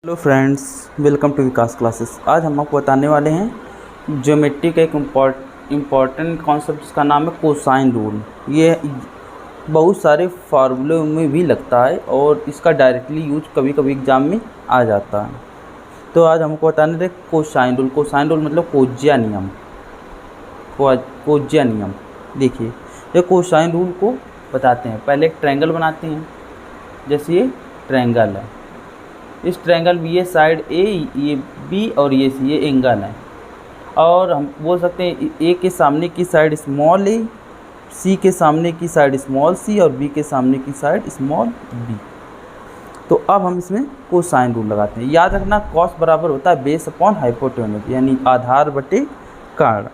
Hello friends, welcome to Vikas classes. आज हम आपको बताने वाले हैं ज्योमेट्री का एक इम्पॉर्टेंट कॉन्सेप्ट जिसका नाम है कोसाइन रूल। ये बहुत सारे फार्मूले में भी लगता है और इसका डायरेक्टली यूज कभी कभी एग्जाम में आ जाता है। तो आज हमको बताने थे कोसाइन रूल। कोसाइन रूल मतलब कोज्या नियम। कोज्या नियम देखिए, ये कोसाइन रूल को बताते हैं। पहले एक ट्रायंगल बनाते हैं, जैसे ये ट्रायंगल है। इस ट्रायंगल में ये साइड ए, ये बी और ये सी, ये एंगल है। और हम बोल सकते हैं ए के सामने की साइड स्मॉल ए, सी के सामने की साइड स्मॉल सी और बी के सामने की साइड स्मॉल बी। तो अब हम इसमें कोसाइन रूल लगाते हैं। याद रखना, कॉस बराबर होता है बेस अपॉन हाइपोटेन्यूज, यानी आधार बटे कारण।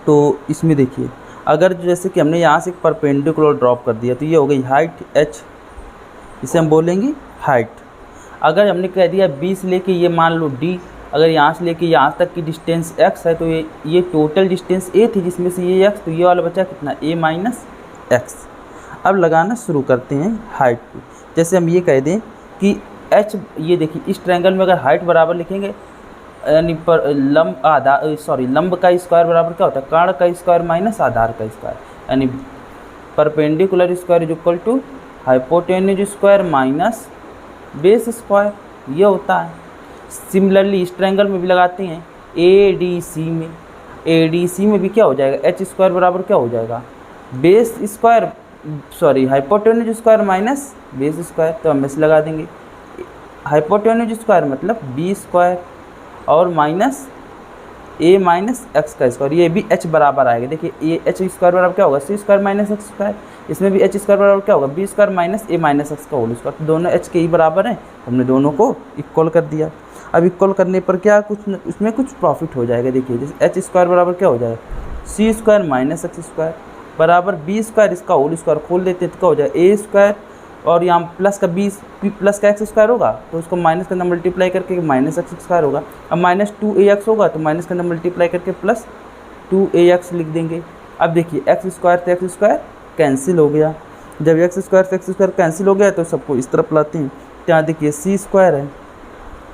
तो इसमें देखिए, अगर जैसे कि हमने यहाँ से एक परपेंडिकुलर ड्रॉप कर दिया तो ये हो गई हाइट h, इसे हम बोलेंगे हाइट। अगर हमने कह दिया b से लेके ये मान लो d, अगर यहाँ से लेके यहाँ तक की डिस्टेंस x है तो ये टोटल डिस्टेंस a थी, जिसमें से ये x, तो ये वाला बचा कितना a माइनस x। अब लगाना शुरू करते हैं हाइट पे। जैसे हम ये कह दें कि h, ये देखिए इस ट्रायंगल में अगर हाइट बराबर लिखेंगे, यानी पर लंब का स्क्वायर बराबर क्या होता है, कर्ण का स्क्वायर माइनस आधार का स्क्वायर, यानी perpendicular square is equal to hypotenuse square minus base square, ये होता है। सिमिलरली इस ट्रायंगल में भी लगाते हैं ADC में। ADC में भी क्या हो जाएगा, h स्क्वायर बराबर क्या हो जाएगा, base square hypotenuse square minus base square. तो हम इसे लगा देंगे, हाइपोटेन्यूज स्क्वायर मतलब b स्क्वायर और माइनस a माइनस एक्स का स्क्वायर, ये भी h बराबर आएगा। देखिए ये h स्क्वायर बराबर क्या होगा, c square minus x square. इसमें भी h स्क्वायर बराबर क्या होगा, b square minus a minus x का होल स्क्वायर। तो दोनों h के ही बराबर हैं, हमने दोनों को इक्वल कर दिया। अब इक्वल करने पर क्या उसमें कुछ प्रॉफिट हो जाएगा। देखिए जैसे h स्क्वायर बराबर क्या हो जाएगा, c square minus x square बराबर b स्क्वायर, इसका होल स्क्वायर खोल देते हैं तो क्या हो जाएगा a स्क्वायर, और यहाँ प्लस का प्लस का एक्स स्क्वायर होगा तो उसको माइनस के अंदर मल्टीप्लाई करके माइनस एक्स स्क्वायर होगा। अब माइनस 2ax होगा तो माइनस के अंदर मल्टीप्लाई करके प्लस 2ax लिख देंगे। अब देखिए एक्स स्क्वायर से एक्स स्क्वायर कैंसिल हो गया। जब एक्स स्क्वायर से एक्स स्क्वायर कैंसिल हो गया तो सबको इस तरफ लाते हैं। तो यहाँ देखिए सी स्क्वायर है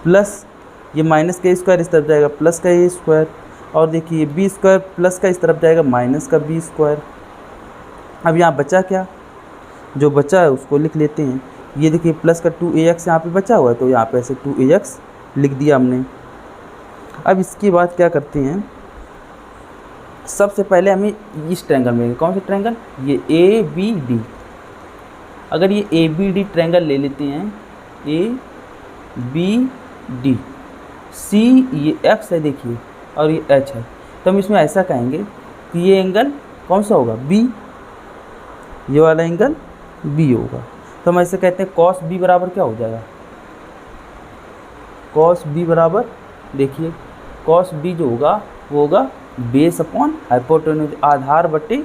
प्लस ये माइनस का स्क्वायर इस तरफ जाएगा प्लस का ए स्क्वायर, और देखिए बी स्क्वायर प्लस का इस तरफ जाएगा माइनस का बी स्क्वायर। अब यहाँ बचा क्या, जो बचा है उसको लिख लेते हैं। ये देखिए प्लस का 2ax यहाँ पे बचा हुआ है तो यहाँ पे ऐसे 2ax लिख दिया हमने। अब इसके बाद क्या करते हैं, सबसे पहले हमें इस ट्रायंगल में, कौन सा ट्रायंगल, ये ABD, अगर ये ABD ट्रायंगल ले लेते हैं, ABD, C ये x है देखिए और ये h है, तो हम इसमें ऐसा कहेंगे कि ये एंगल कौन सा होगा, B, ये वाला एंगल B होगा। तो हम ऐसे कहते हैं cos B बराबर क्या हो जाएगा, cos B बराबर, देखिए cos B जो होगा वो होगा बेस अपॉन हाइपोटेन्यूज, आधार बटे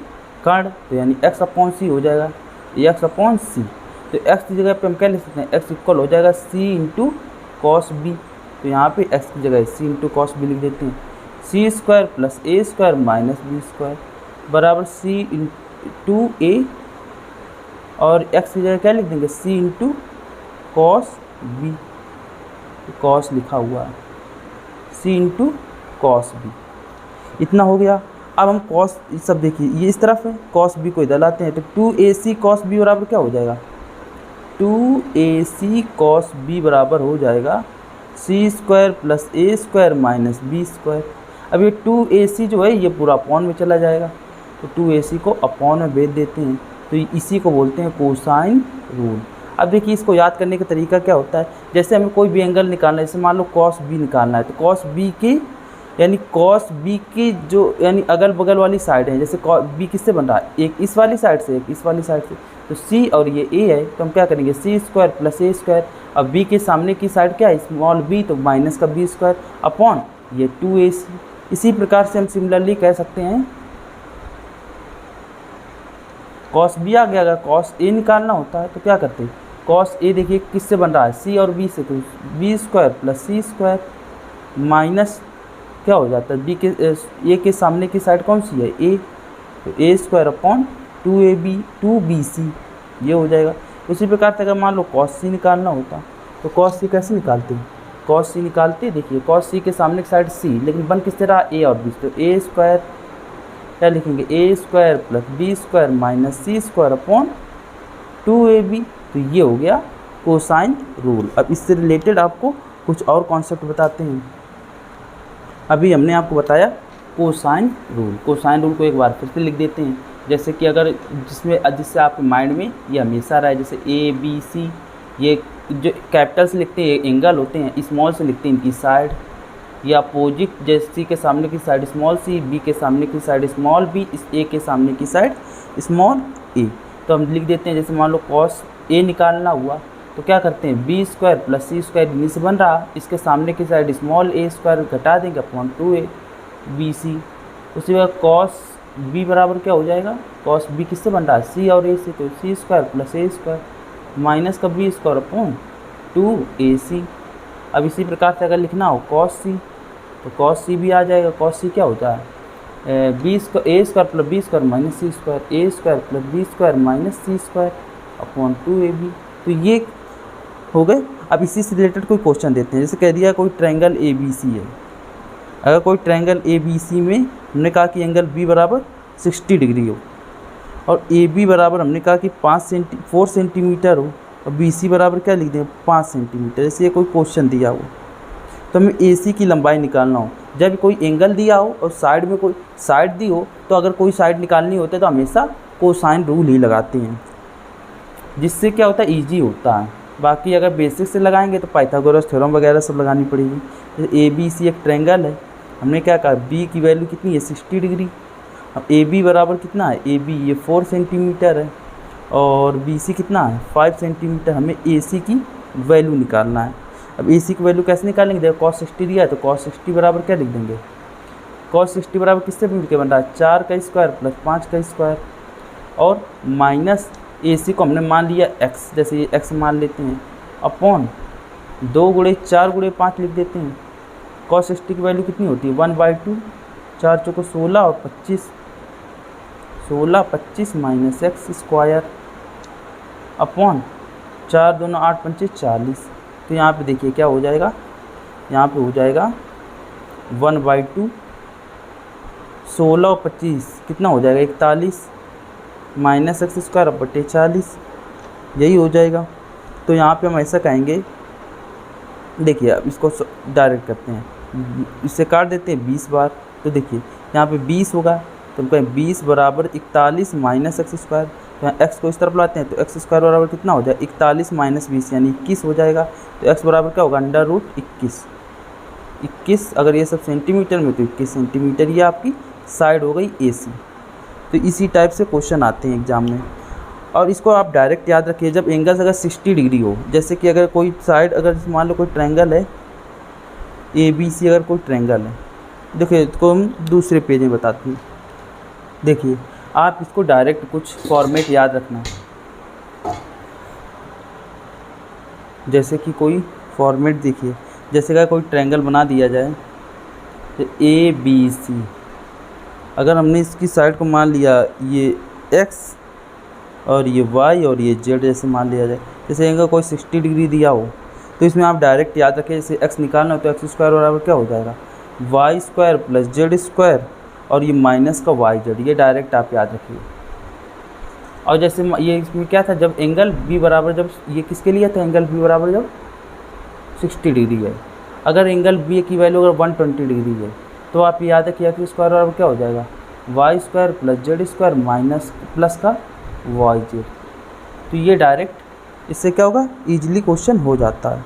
कर्ण, तो यानी x अपॉन सी हो जाएगा, x अपॉन सी। तो x की जगह पे हम क्या लिख सकते हैं, x इक्वल हो जाएगा c इंटू कॉस बी। तो यहाँ पे x की जगह c इंटू कॉस बी लिख देते हैं। c square plus a square minus B square बराबर c इंटू a, और x की जगह क्या लिख देंगे, c into cos B, cos लिखा हुआ है, c इंटू कॉस बी, इतना हो गया। अब हम कॉस, सब देखिए ये इस तरफ है, कॉस बी को इधर लाते हैं तो 2ac कॉस बी बराबर क्या हो जाएगा, 2ac कॉस बी बराबर हो जाएगा c square plus a square minus B square. अब ये 2ac जो है ये पूरा अपॉन में चला जाएगा, तो 2ac को अपॉन में भेज देते हैं, तो इसी को बोलते हैं कोसाइन रूल। अब देखिए इसको याद करने का तरीका क्या होता है, जैसे हमें कोई भी एंगल निकालना है, जैसे मान लो कॉस बी निकालना है, तो कॉस बी की यानी कॉस बी की जो यानी अगल बगल वाली साइड है, जैसे बी किससे बन रहा है, एक इस वाली साइड से एक इस वाली साइड से, तो सी और ये ए है तो हम क्या करेंगे सी स्क्वायर प्लस ए स्क्वायर। अब बी के सामने की साइड क्या है, स्मॉल बी, तो माइनस का बी स्क्वायर अपॉन ये 2ac। इसी प्रकार से हम सिमिलरली कह सकते हैं कॉस बी आ गया, अगर कॉस ए निकालना होता है तो क्या करते हैं, कॉस ए देखिए किससे बन रहा है, सी और बी से, तो बी स्क्वायर प्लस सी स्क्वायर माइनस क्या हो जाता है, बी के ए के सामने की साइड कौन सी है, ए, तो ए स्क्वायर अपॉन 2ab 2bc, ये हो जाएगा। उसी प्रकार से अगर मान लो कॉस सी निकालना होता तो कॉस सी कैसे निकालते हैं, कॉस सी निकालते देखिए कॉस सी के सामने की साइड सी, लेकिन बन किससे रहा ए और बी, तो ए स्क्वायर क्या लिखेंगे A square plus B square minus C square upon 2ab। तो ये हो गया कोसाइन रूल। अब इससे रिलेटेड आपको कुछ और कॉन्सेप्ट बताते हैं। अभी हमने आपको बताया कोसाइन रूल, कोसाइन रूल को एक बार फिर से लिख देते हैं। जैसे कि अगर जिससे आपके माइंड में ये हमेशा रहा है, जैसे ए बी सी, ये जो कैपिटल से लिखते हैं एंगल होते हैं, स्मॉल से लिखते हैं इनकी साइड, या अपोजिट, जैसे सी के सामने की साइड स्मॉल सी, बी के सामने की साइड स्मॉल बी, इस ए के सामने की साइड स्मॉल ए। तो हम लिख देते हैं, जैसे मान लो कॉस ए निकालना हुआ तो क्या करते हैं बी स्क्वायर प्लस सी स्क्वायर इन्हीं से बन रहा, इसके सामने की साइड स्मॉल ए स्क्वायर घटा देंगे अपॉन 2a बी सी। उसी वक्त कॉस बी बराबर क्या हो जाएगा, कॉस बी किससे बन रहा है सी और ए से, तो सी स्क्वायर प्लस ए स्क्वायर माइनस का बी स्क्वायर अपॉन 2ac। अब इसी प्रकार से अगर लिखना हो कॉस सी तो कॉस सी भी आ जाएगा, कॉस सी क्या होता है B square A square plus B square minus C square, A square plus B square minus C square upon 2ab। तो ये हो गए। अब इसी से रिलेटेड कोई क्वेश्चन देते हैं, जैसे कह दिया कोई ट्रायंगल ए बी सी है। अगर कोई ट्रायंगल ए बी सी में हमने कहा कि एंगल बी बराबर 60 डिग्री हो और ए बी बराबर हमने कहा कि 4 सेंटीमीटर हो और बी सी बराबर क्या लिख दें 5 सेंटीमीटर। जैसे ये कोई क्वेश्चन दिया हो तो हमें ए सी की लंबाई निकालना हो, जब कोई एंगल दिया हो और साइड में कोई साइड दी हो, तो अगर कोई साइड निकालनी होती है तो हमेशा कोसाइन रूल ही लगाते हैं, जिससे क्या होता है ईजी होता है। बाकी अगर बेसिक से लगाएंगे तो पाइथागोरस थ्योरम वगैरह सब लगानी पड़ेगी। जैसे ए बी सी एक ट्रायंगल है, हमने क्या कहा बी की वैल्यू कितनी है 60 डिग्री। अब ए बी बराबर कितना है, ए बी ये 4 सेंटीमीटर है और बी सी कितना है 5 सेंटीमीटर। हमें ए सी की वैल्यू निकालना है। अब ए सी की वैल्यू कैसे निकालेंगे, देखो कॉस 60 दिया है तो कॉस 60 बराबर क्या लिख देंगे, कॉस 60 बराबर किससे मिल के बन रहा है 4 का स्क्वायर प्लस 5 का स्क्वायर और माइनस ए सी को हमने मान लिया x, जैसे ये x मान लेते हैं, अपॉन 2 गुणे 4 गुणे 5 लिख देते हैं। कॉस 60 की वैल्यू कितनी होती है 1/2, 4 चौको 16 और 25, 16 25 माइनस x स्क्वायर अपॉन 4 दूना 8 पंचे 40। तो यहाँ पे देखिए क्या हो जाएगा, यहाँ पे हो जाएगा 1/2, 16 और 25 कितना हो जाएगा 41 माइनस एक्स स्क्वायर बटे 40, यही हो जाएगा। तो यहाँ पे हम ऐसा कहेंगे, देखिए अब इसको डायरेक्ट करते हैं, इससे काट देते हैं 20 बार। तो देखिए यहाँ पे 20 होगा तो हम कहें 20 बराबर 41 माइनस एक्स स्क्वायर। तो यहाँ एक्स को इस तरफ लाते हैं तो एक्स स्क्वायर बराबर कितना हो जाएगा 41 माइनस 20 यानी 21 हो जाएगा। तो एक्स बराबर क्या होगा √21। 21 अगर ये सब सेंटीमीटर में तो 21 सेंटीमीटर ये आपकी साइड हो गई ए सी। तो इसी टाइप से क्वेश्चन आते हैं एग्जाम में। और इसको आप डायरेक्ट याद रखिए, जब एंगल्स अगर 60 डिग्री हो, जैसे कि अगर कोई साइड अगर मान लो कोई ट्रायंगल है ए बी सी, अगर कोई ट्रायंगल है, देखिए इसको हम दूसरे पेज में बताते हैं। देखिए आप इसको डायरेक्ट कुछ फॉर्मेट याद रखना, जैसे कि कोई फॉर्मेट देखिए, जैसे कि कोई ट्रायंगल बना दिया जाए तो ए बी सी, अगर हमने इसकी साइड को मान लिया ये x और ये y और ये z जैसे मान लिया जाए, जैसे एंगल कोई 60 डिग्री दिया हो तो इसमें आप डायरेक्ट याद रखें, जैसे x निकालना हो तो x स्क्वायर बराबर क्या हो जाएगा y square plus z square और ये माइनस का yz, ये डायरेक्ट आप याद रखिए। और जैसे ये इसमें क्या था, जब एंगल b बराबर, जब ये किसके लिए था एंगल b बराबर जब 60 डिग्री है, अगर एंगल b की वैल्यू अगर 120 डिग्री है तो आप याद रखिए कि स्क्वायर बराबर क्या हो जाएगा Y square plus Z square minus plus का वाई जेड। तो ये डायरेक्ट इससे क्या होगा ईजिली क्वेश्चन हो जाता है।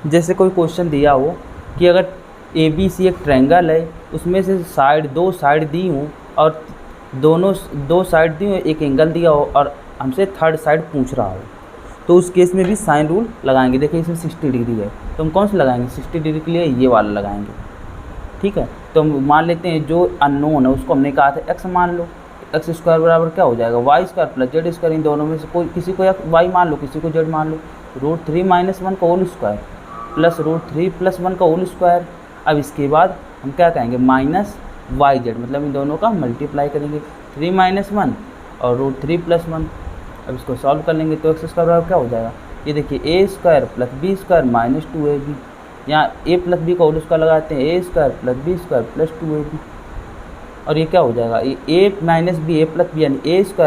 जैसे कोई क्वेश्चन दिया हो कि अगर ए बी सी एक ट्रायंगल है, उसमें से दो साइड दी हूँ और दो साइड दी हूँ, एक एंगल दिया हो और हमसे थर्ड साइड पूछ रहा हो, तो उस केस में भी साइन रूल लगाएंगे। देखिए इसमें 60 डिग्री है तो हम कौन सा लगाएंगे 60 डिग्री के लिए ये वाला लगाएंगे, ठीक है। तो हम मान लेते हैं जो अननोन है उसको हमने कहा था x मान लो, एक्स स्क्वायर बराबर क्या हो जाएगा Y square plus Z square, इन दोनों में से कोई किसी को वाई मान लो किसी को जेड मान लो, √3 - 1 का होल स्क्वायर प्लस √3 + 1 का होल स्क्वायर। अब इसके बाद हम क्या कहेंगे माइनस वाई जेड, मतलब इन दोनों का मल्टीप्लाई करेंगे 3 - 1 और √3 + 1। अब इसको सॉल्व कर लेंगे तो x² बराबर क्या हो जाएगा, ये देखिए a² + b² - 2ab, यहाँ a + b का होल स्क्वायर लगाते हैं a² + b² + 2ab, और ये क्या हो जाएगा, ये a - b a + b यानी a² -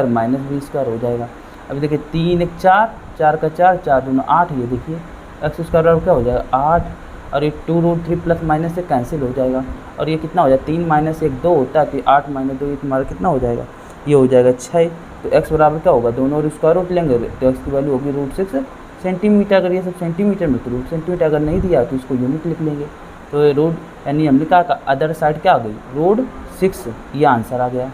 b² हो जाएगा। अब देखिए 3 × 4, 4 का 4, 4 दूनी 8, ये देखिए x² बराबर क्या हो जाएगा 8, और ये 2√3 प्लस माइनस से कैंसिल हो जाएगा, और ये कितना हो जाएगा 3 - 1 2 होता है, तो 8 - 2 ये तुम्हारा कितना हो जाएगा, ये हो जाएगा 6। तो x बराबर क्या होगा, दोनों और स्क्वायर रूट लेंगे तो x की वैल्यू होगी √6 सेंटीमीटर। अगर ये सब सेंटीमीटर में तो √सेंटीमीटर, अगर नहीं दिया तो इसको यूनिट लिख लेंगे। तो ये रूट यानी हमने कहा अदर साइड क्या आ गई √6, ये आंसर आ गया।